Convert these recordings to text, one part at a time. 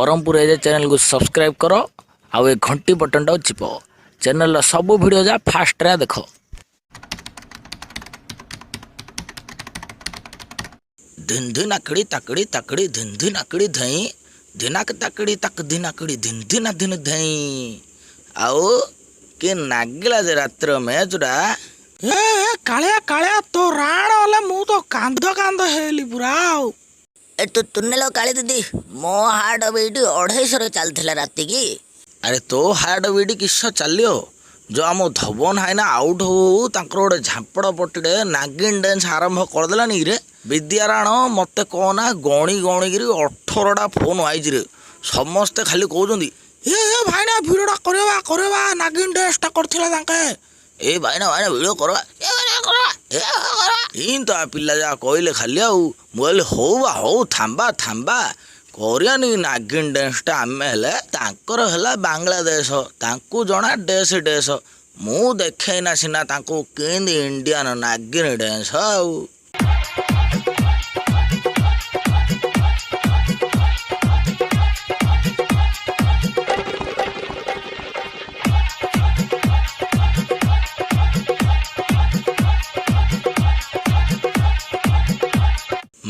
ब्रह्मपुर एजे channel को subscribe करो आउ ए घंटी बटन टा चिप चैनल सब वीडियो जा फास्ट रे देखो। धिन धिन आकड़ी ताकड़ी ताकड़ी धिन धिन आकड़ी धई धिनाक ताकड़ी तक धिन आकड़ी धिन धिन धिन धई आओ के नागिला जे रात्र मैच रा ए कालिया कालिया तो राण वाला मु तो कांद कांद हेली पूरा ए तो तुन्ने लो काली दीदी मो हार्ट बीट 250 चलथिला राती की। अरे तो हार्ट बीट किस चलियो जो आम धवन है ना आउट हो तांकर गोटे झांपड़ पट्टी नागिन डांस आरंभ करदेलानी रे विद्याराण मत कहना गणी गणिकी 18टा फोन आईज रे समस्ते खाली कहते ए भाईना भिडियोटा करवा करवा नागिन डांस टा करथिला तांके ए भाईना भाईना वीडियो करवा तो आ पिला जा कहले खाली आइले हौ थांबा थांबा करियानी नागिन डांसटा आमे हेले तांकर हेला बांग्लादेश तांकू जना डेस डेस मु देखेना सिना तांकू केंदी इंडियन नागिन डांस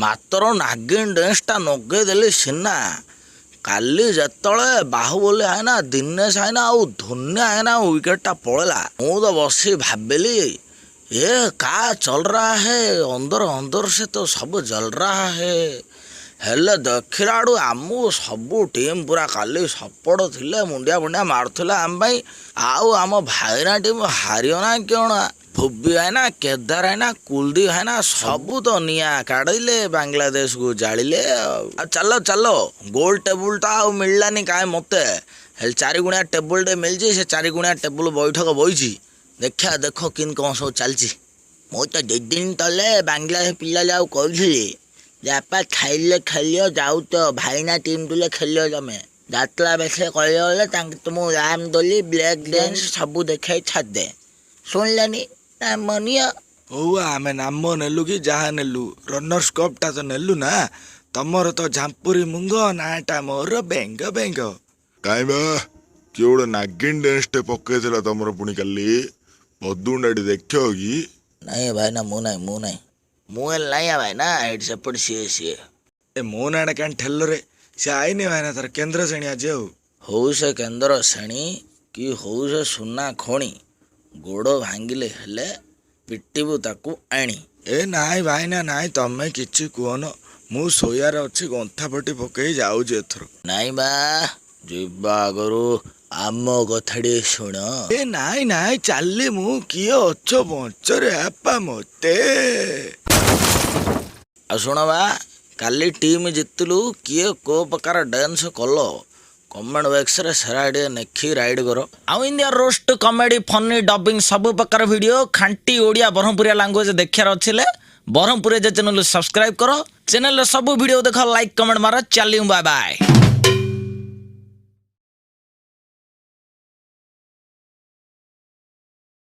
मात्र नागिन डांसटा नगेदेली सिना काली जतले बाहुबली है ना दिनेश है ना आउ धुनिया है ना विकेटा पड़ेला मु तो बसी भाबिली ये का चल रहा है अंदर अंदर से तो सब जल रहा है हेले देखिला आमु सबू टीम पूरा काली सपोर्ट थिले मुंडिया मुंडिया मारुथिला आम भाई आउ आम भाईना टीम हारियो ना क्यों ना भुब्बी है ना केदार है ना कुलदीप है ना सबू तो निया काढ़ले बांग्लादेश को जाड़िले चलो चलो गोल टेबुल टा मिललानी काहे मते हेल 4 गुणिया टेबुल टे मिल से 4 गुणिया टेबुल बैठक बही देखा देख किन कौन सब चलची मु तो 2 दिन तले बांग्लादेश पिला जाऊ कहली जापा खाइले खेलियो जाऊ तो भाईना टीम तुले खेलियो तमे जातला बेसे कहले तुम राम दोली ब्लैक डांस सबू देखे छाड़ दे सुनलानी मनिया हौ आमे नाम नेलु कि जहा नेलु रनर्स कप टा तो नेलु ना तमर तो झांपुरी मुंग नाटा मोर बेंग बेंग काई बा किए गोटे नागिन डांस टे पकईला तुम पुणी काली पदुंडा देखो कि नहीं भाई ना मु नहीं नहीं भाई ना सेपट सी ए मो नाटा क्या ठेल रे से आईनी भाई ना तार केंद्र श्रेणी आज हौ से केंद्र श्रेणी कि हौ से सुना खणी गोड़ भांगिले हेले पिटिबु ताकू आनी ए नाई भाई ना नाई तमे किछि कहन मु सोयार अछि गंथा पटी पकई जाऊ जे एथरो नाई बा जिबा गरु आम कथाडी सुन ए नाई नाई चालली मु कियो अच्छो बंचरे आपा मते आ सुन बा काली टीम जितलु किए को प्रकार डांस कलो कमेंट बॉक्स रे सारा नेखी राइड करो आउ India roast comedy funny dubbing सब प्रकार वीडियो खांटी ओडिया ब्रह्मपुरिया लैंग्वेज देखार अच्छे ब्रह्मपुर चैनल सब्सक्राइब करो चैनल सब वीडियो देख लाइक कमेंट मार चलियो बाय बाय।